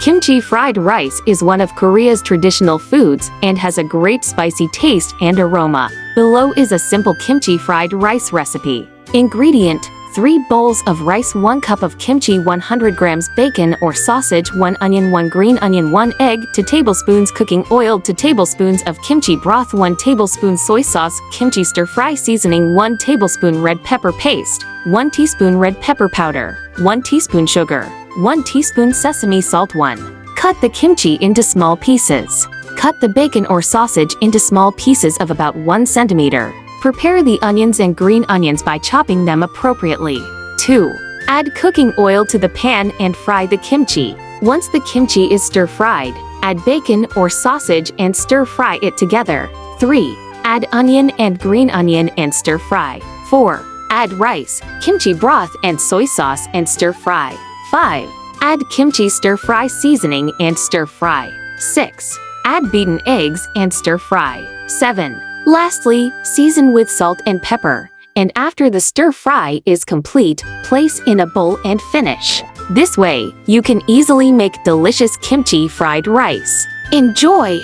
Kimchi fried rice is one of Korea's traditional foods and has a great spicy taste and aroma. Below is a simple kimchi fried rice recipe. Ingredient: 3 bowls of rice, 1 cup of kimchi, 100 grams bacon or sausage, 1 onion, 1 green onion, 1 egg, 2 tablespoons cooking oil, 2 tablespoons of kimchi broth, 1 tablespoon soy sauce, kimchi stir-fry seasoning, 1 tablespoon red pepper paste, 1 teaspoon red pepper powder, 1 teaspoon sugar, 1 teaspoon sesame salt. 1. Cut the kimchi into small pieces. Cut the bacon or sausage into small pieces of about 1 centimeter. Prepare the onions and green onions by chopping them appropriately. 2. Add cooking oil to the pan and fry the kimchi. Once the kimchi is stir-fried, add bacon or sausage and stir-fry it together. 3. Add onion and green onion and stir-fry. 4. Add rice, kimchi broth and soy sauce and stir-fry. 5. Add kimchi stir-fry seasoning and stir-fry. 6. Add beaten eggs and stir-fry. 7. Lastly, season with salt and pepper. And after the stir-fry is complete, place in a bowl and finish. This way, you can easily make delicious kimchi fried rice. Enjoy!